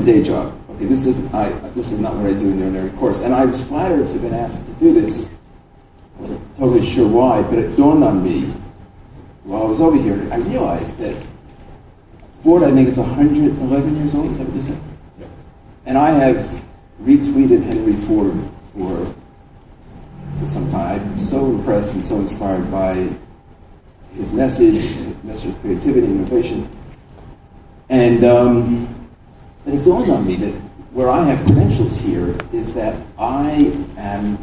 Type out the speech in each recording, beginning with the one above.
day job. Okay, this is not what I do in the ordinary course. And I was flattered to have been asked to do this. I wasn't totally sure why, but it dawned on me while I was over here. I realized that Ford, I think, is 111 years old. Is that what you said? Yeah. And I have retweeted Henry Ford for some time. I'm so impressed and so inspired by his message of creativity and innovation. And it dawned on me that where I have credentials here is that I am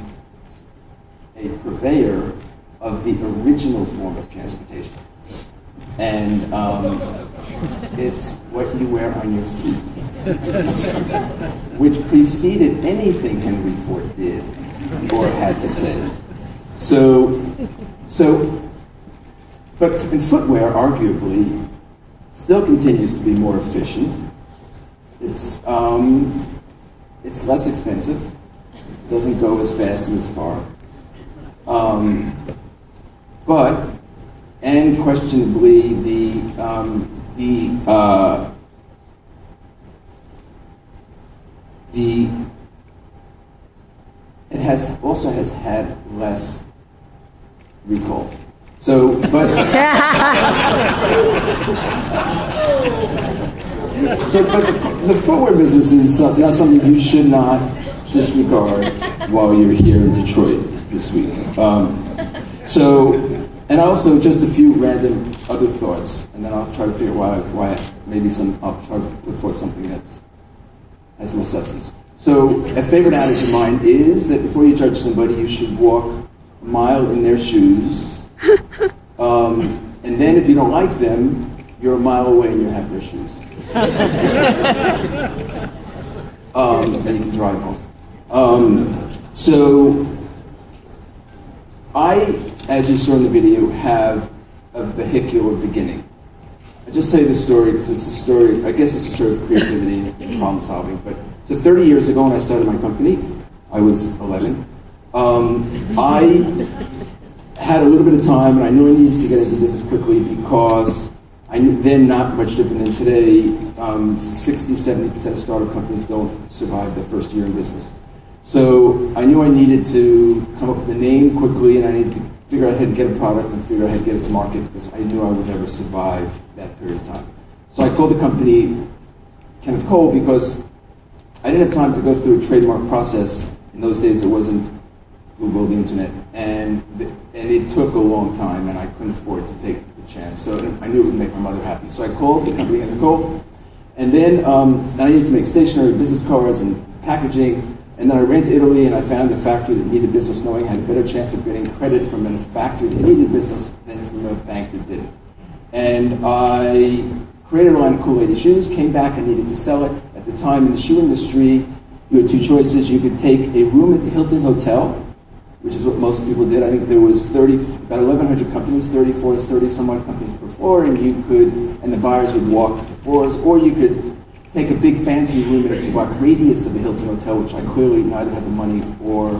a purveyor of the original form of transportation. And it's what you wear on your feet, which preceded anything Henry Ford did or had to say. But in footwear, arguably, still continues to be more efficient. It's less expensive. Doesn't go as fast and as far. But questionably it has had less recalls. So, but the footwear business is not something you should not disregard while you're here in Detroit this week. And also just a few random other thoughts, and then I'll try to figure out why I'll try to put forth something that has more substance. So a favorite adage of mine is that before you judge somebody, you should walk a mile in their shoes, and then if you don't like them, you're a mile away and you have their shoes. Then you can drive home. So I, as you saw in the video, have a vehicular beginning. I'll just tell you the story because it's a story, I guess it's a story of creativity and problem solving. But so 30 years ago when I started my company, I was 11. I had a little bit of time and I knew I needed to get into business quickly because I knew then, not much different than today, 60-70% of startup companies don't survive their first year in business. So I knew I needed to come up with a name quickly and I needed to figure out how to get a product and figure out how to get it to market because I knew I would never survive that period of time. So I called the company Kenneth Cole because I didn't have time to go through a trademark process. In those days it wasn't Google, the internet, and it took a long time and I couldn't afford to take the chance. So I knew it would make my mother happy. So I called the company Kenneth Cole, and then I needed to make stationery, business cards, and packaging. And then I ran to Italy and I found a factory that needed business, knowing I had a better chance of getting credit from a factory that needed business than from a bank that didn't. And I created a line of cool lady shoes, came back and needed to sell it. At the time in the shoe industry, you had two choices. You could take a room at the Hilton Hotel, which is what most people did. I think there was about 1,100 companies, 30-some-odd companies per floor, and the buyers would walk the floors, or you could take a big fancy room at a 2-block radius of the Hilton Hotel, which I clearly neither had the money or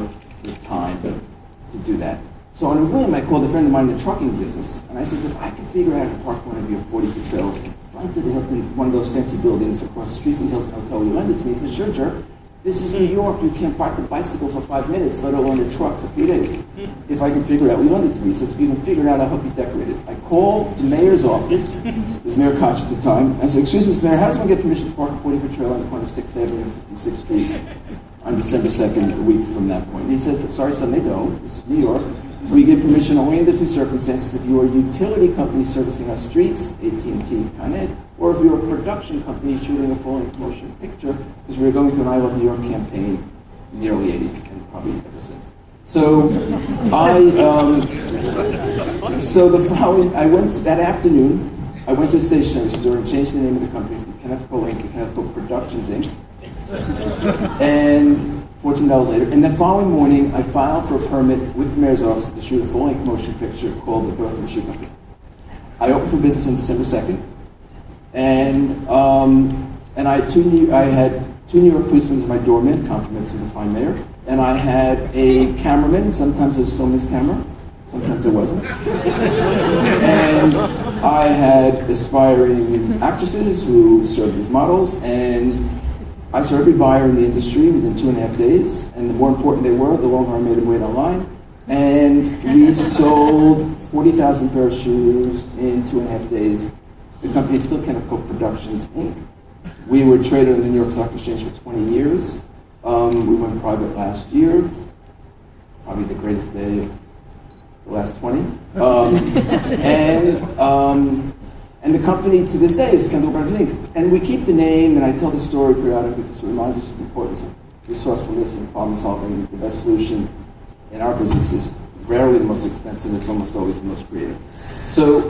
the time to do that. So on a whim, I called a friend of mine in the trucking business, and I said, if I could figure out how to park one of your 40-foot trailers in front of the Hilton, one of those fancy buildings across the street from the Hilton Hotel, will you lend it to me? He said, sure, jerk. This is New York. You can't park a bicycle for 5 minutes, let alone a truck for 3 days. If I can figure it out, will you lend it to me? He says, if you can figure it out, I'll help you decorate it. I called the mayor's office. It was Mayor Koch at the time. I said, excuse me, Mr. Mayor, how does one get permission to park a 40-foot trailer on the corner of 6th Avenue and 56th Street on December 2nd, a week from that point? And he said, sorry, son, they don't. This is New York. We give permission only in the two circumstances: if you are a utility company servicing our streets, AT&T, Kennet, or if you're a production company shooting a full-length motion picture, because we were going through an I Love New York campaign in the early 80s and probably ever since. So I went that afternoon. I went to a stationery store and changed the name of the company from Kenneth Cole Inc. to Kenneth Cole Productions Inc. And $14 later, and the following morning, I filed for a permit with the mayor's office to shoot a full-length motion picture called The Birth of a Shoe Company. I opened for business on December 2nd, and I had two New York policemen as my doorman, compliments of the fine mayor, and I had a cameraman. Sometimes it was filmed his camera, sometimes it wasn't. And I had aspiring actresses who served as models, and I saw every buyer in the industry within 2.5 days, and the more important they were, the longer I made them wait online. And we sold 40,000 pair of shoes in 2.5 days. The company is still Kenneth Cole Productions, Inc. We were traded on the New York Stock Exchange for 20 years. We went private last year. Probably the greatest day of the last 20. And the company to this day is Kenneth Cole Productions, Inc. And we keep the name, and I tell the story periodically because it reminds us of the importance of resourcefulness and problem solving. The best solution in our business is rarely the most expensive, it's almost always the most creative. So